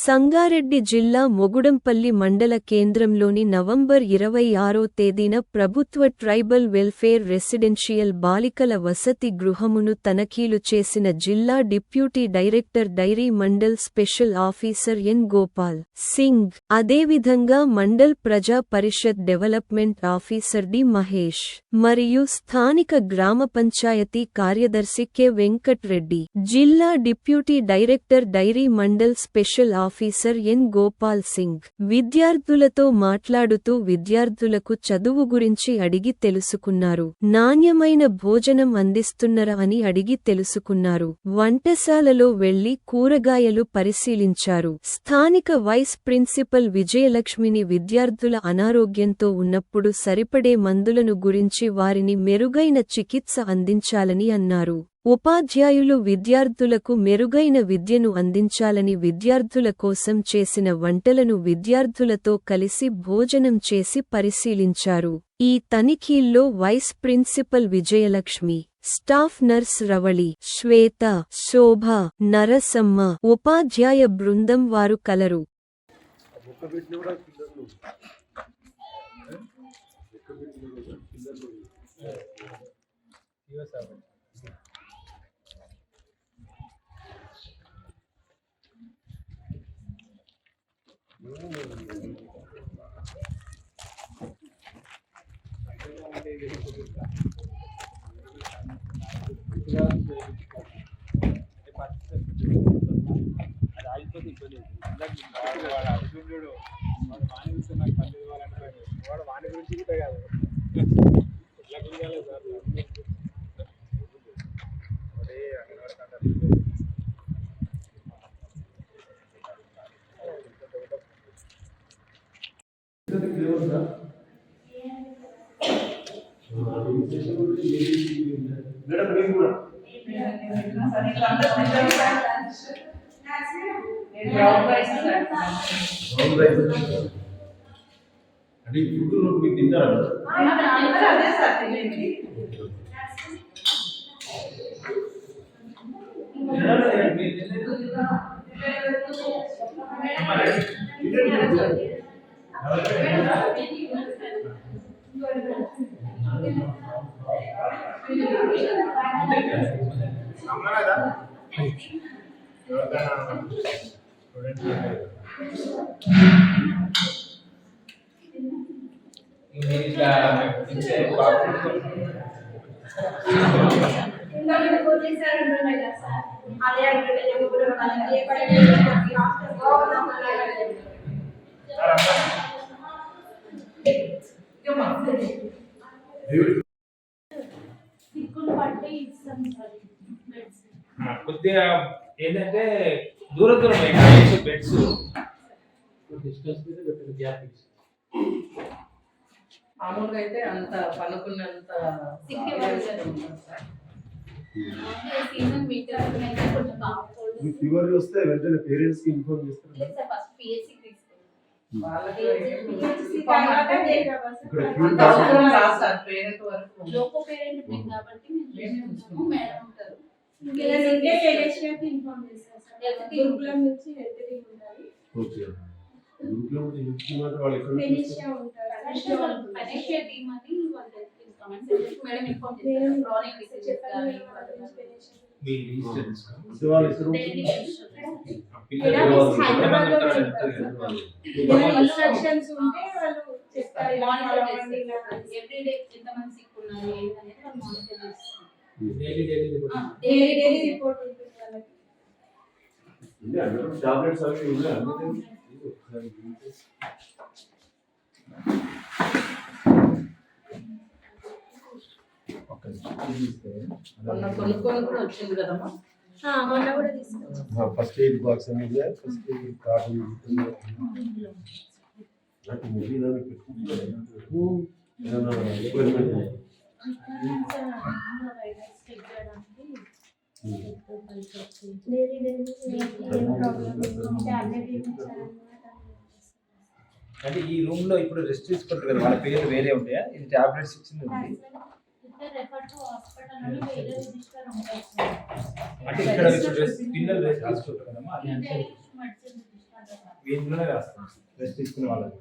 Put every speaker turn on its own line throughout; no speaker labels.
సంగారెడ్డి జిల్లా మొగుడంపల్లి మండల కేంద్రంలోని నవంబర్ 26వ తేదీన ప్రభుత్వ ట్రైబల్ వెల్ఫేర్ రెసిడెన్షియల్ బాలికల వసతి గృహమును తనిఖీలు చేసిన జిల్లా deputy director dairy mandal special officer N Gopal Singh, అదేవిధంగా మండల్ ప్రజా పరిషత్ డెవలప్మెంట్ ఆఫీసర్ డి మహేష్ మరియు స్థానిక గ్రామ పంచాయతీ కార్యదర్శి కె వెంకట్ రెడ్డి, జిల్లా deputy director dairy mandal special officer N Gopal Singh విద్యార్థులతో మాట్లాడుతూ విద్యార్థులకు చదువు గురించి అడిగి తెలుసుకున్నారు. నాణ్యమైన భోజనం అందిస్తున్నరా అని అడిగి తెలుసుకున్నారు. వంటశాలలో వెళ్లి కూరగాయలు పరిశీలించారు. స్థానిక వైస్ ప్రిన్సిపల్ విజయలక్ష్మిని విద్యార్థుల అనారోగ్యంతో ఉన్నప్పుడు సరిపడే మందులను గురించి వారిని మెరుగైన చికిత్స అందించాలని అన్నారు. ఉపాధ్యాయులు విద్యార్థులకు మెరుగైన విద్యను అందించాలని విద్యార్థుల కోసం చేసిన వంటలను విద్యార్థులతో కలిసి భోజనం చేసి పరిశీలించారు. ఈ తనిఖీల్లో vice principal Vijayalakshmi, staff nurse Ravali, Shweta, Shobha, Narasamma, ఉపాధ్యాయ బృందం వారు కలరు.
అంటే ఇప్పుడు మీకు తింటారా?
అదే సార్ తినేది.
కొద్దిగా ఏంటంటే దూరం దూరం బెడ్స్
మామూలుగా అయితే అంత పనుకున్నంత
ఫీవర్ వస్తే వెంటనే పేరెంట్స్ కి ఇన్ఫార్మ్ చేస్తారు. టాబ్లెట్స్ అవి
కొనుక్కొని కూడా వచ్చింది కదమ్మా.
ఫస్ట్ ఎయిడ్ బాక్స్ అనేది ఫస్ట్ ఎయిడ్ కార్డు
అంటే ఈ రూమ్ లో ఇప్పుడు రెస్ట్ తీసుకుంటారు కదా, వాళ్ళ పేర్లు వేరే ఉంటాయా? ఇది టాబ్లెట్స్ ఇచ్చింది అంటే ఇక్కడ పిల్లలు రెస్ట్ తీసుకుంటారు కదమ్మా. దీంట్లోనే రాస్తాం రెస్ట్ తీసుకునే వాళ్ళకి.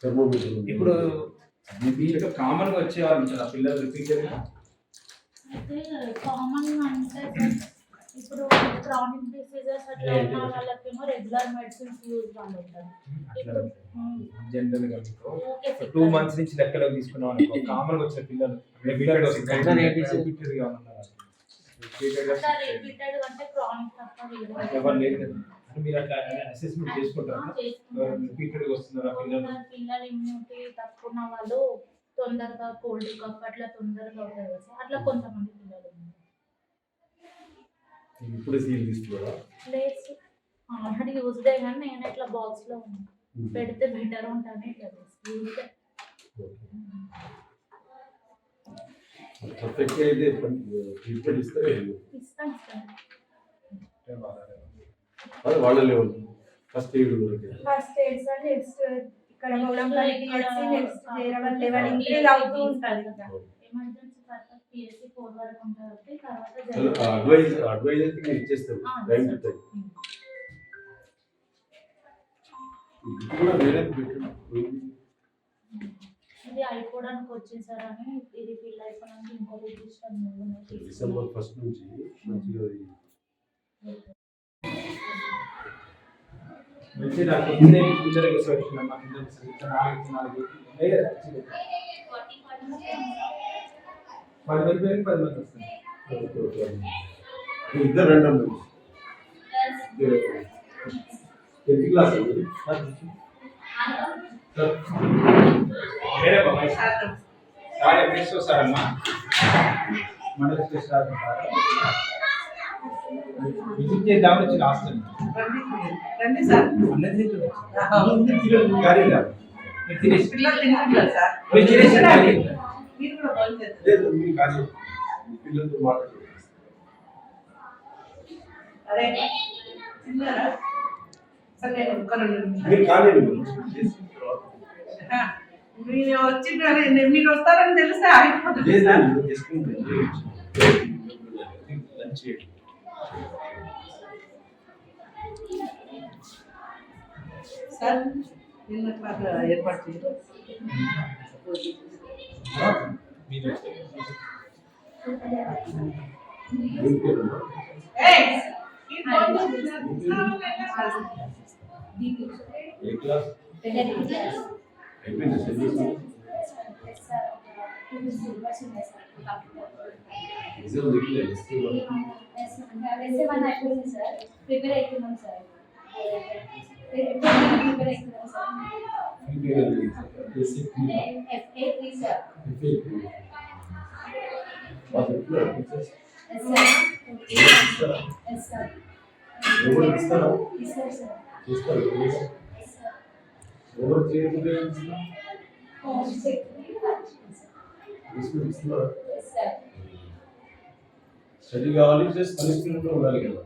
థర్మోమీటర్
ఇప్పుడు దీంట్లో కామన్ గా వచ్చే వాళ్ళు ఉంటారు ఆ పిల్లలు రిపీటెడ్ గా.
అయితే కామన్ అంటే ఇప్పుడు క్రానిక్ డిసీజెస్ అట్లా ఉన్న వాళ్ళకేమో రెగ్యులర్ మెడిసిన్స్ యూజ్ వాళ్ళు ఉంటారు. ఇప్పుడు
జనరల్ గా 2 months నుంచి లెక్కలో తీసుకున్నాం అనుకో, కామన్ గా వచ్చిన పిల్లలు రెగ్యులర్ గా రిపీటెడ్ గా ఉన్నారు.
అట్లా రిపీటెడ్ అంటే క్రానిక్ తప్ప
ఎవరు లేదు కదా. అంటే మీరు అట్లా అసెస్మెంట్ చేసుకుంటారా రిపీటెడ్ గా వస్తున్నారా పిల్లలు?
పిల్లల ఇమ్యూనిటీ తక్కువ ఉన్న వాళ్ళు తొందరగా కోల్డ్ కఫ్ అట్లా తొందరగా అవుతాయి కదా సార్. అట్లా కొంతమంది పిల్లలు ఉన్నారు.
ఇప్పుడు సీల్ తీసుకున్నారా?
లేదు ఆల్రెడీ యూజ్డే కానీ నేను ఇట్లా బాక్స్ లో పెడితే బెటర్ ఉంటుంది ఇట్లా యూజ్డే.
పర్ఫెక్ట్ అయితే ట్రీట్మెంట్ ఇస్తారే
ఇస్తాం సార్.
అది వాళ్ళ level first aid
first aid sir next ఇక్కడ మూలంపల్లికి వచ్చి నెక్స్ట్ వేరే వాళ్ళ లెవెల్ ఇంక్రీజ్ అవుతూ ఉంటుంది కదా.
ఎమర్జెన్సీ పర్పస్ పిఎస్సి 4 వరకు ఉంటుంది కాబట్టి తర్వాత
అడ్వైజ్ అయితే మీరు ఇచ్చేస్తాం టైం టు టైం. ఇది కూడా వేరే
ఇది అయిపోవడానికి వచ్చేసారని ఇది ఫిల్ అయిపోవడానికి ఇంకో రిజిస్టర్
డిసెంబర్ 1st నుంచి మంచిగా
మంచి డాక్టర్ ఉంటే ఫ్యూచర్ గా సొల్యూషన్ అమ్మా. కింద 4 లేదు 10 మంది వస్తారు.
ఇద్దరు రెండమ్మ 10th క్లాస్
వేరే బాబాయ్ సార్ ఎప్పుడు వస్తారమ్మా? మండలి స్టేషన్ విజిట్ చేద్దామని వచ్చి రాస్తాను.
రండి సార్.
అన్నది గారిగా మీరు తినేసి
పిల్లలు తింటున్నారు సార్.
మీరు తినేసి
మీరు కూడా భోంచేస్తారు.
లేదు మీరు కానీ పిల్లలతో మాట్లాడుతున్నారు.
అరే తిన్నారా సార్? నేను
మీరు కానీ
మీరు వచ్చి మీరు వస్తారని తెలిస్తే అయిపోతుంది.
లంచ్
సార్ నిన్న క్లాస్ ఏర్పాటు చేయాలి.
ఏ క్లాస్ అయిపోయింది ఎగ్జామ్
ప్రిపేర్ అవుతున్నాం సార్.
స్టడీ కావాలి ప్లస్ పనిష్మెంట్ కూడా ఉండాలి కదా.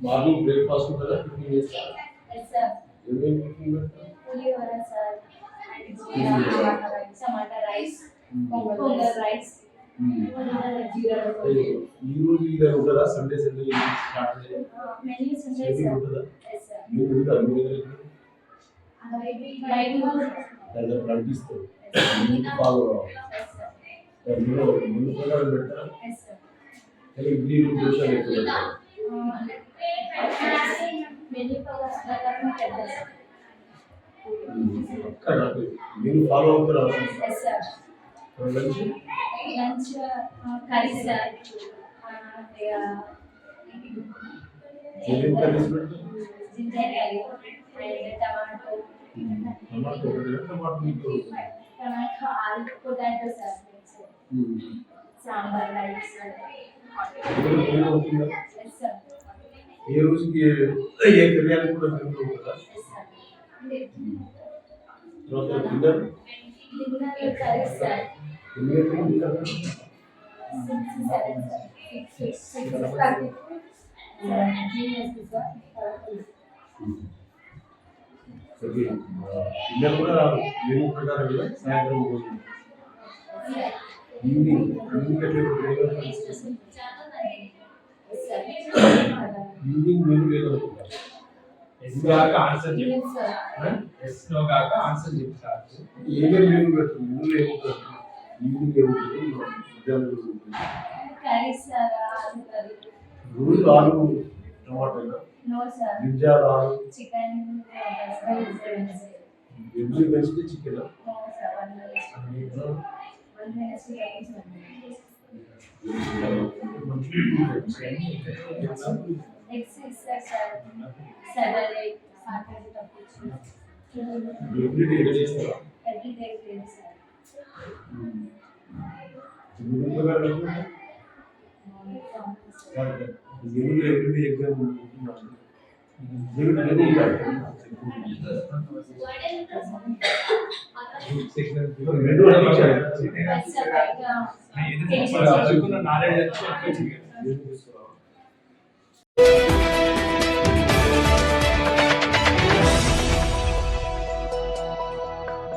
మార్నింగ్ బ్రేక్ఫాస్ట్ ఉంటుందా? టిఫిన్ చేస్తారా? ఏమేమి టిఫిన్ పెడతారు?
టమాటా రైస్, పొంగల్ రైస్,
ఈ రోజు ఇది ఉంటుందా? సండే ఉంటుందా? మీకు ఉందా? అంటిస్తారు ఫాలో ముందు ప్రకారం పెడతారా? ఇడ్లీ దోశ ఎక్కువ మీరు ఫాలో అవుతారా?
లంచ్ కర్రీ సార్,
ఏమేమి కర్రీస్ పెడతారు?
Ginger curry and tomato, tomato ఆలు potato sir, sambar rice sir.
ఏ రోజుకి ఏ కర్యాలు కూడా ఉంటుందా? తర్వాత డిన్నర్
కర్రీ సార్,
డిన్నర్ కూడా మెనూ ప్రకారం కదా సాయంత్రం భోజనం ఈవినింగ్ ఈవినింగ్ మెనూ లేదనుకుంటా.
ఎస్ కాక ఆన్సర్ చెప్పు.
లేదు సార్.
ఎస్ నో కాక ఆన్సర్ చెప్పు సార్.
ఏమేమి మెనూ పెడుతుంది? మెనూ ఏముంటుంది? ఈవినింగ్ ఏముంటుంది? మధ్యాహ్నం ఏముంటుంది?
కర్రీ సార్, ఆలు కర్రీ.
రోజు ఆలు టమాటా,
నో సార్.
గింజాలు ఆలు,
చికెన్ ఉంటుంది sir.
Every Wednesday chicken.
No sir. One Wednesday eggs ఇస్తారు సార్. సాటర్డే తప్పించి
ఎవ్రీ డే చేస్తారా?
ఎవ్రీడే లేదు సార్.
మెనూలో ఎవ్రీ డే ఎగ్ ఉంటున్నాను. మెనూ అడిగించారు.
సార్ బయట
నాలెడ్జ్
మెనూ తీసుకురా.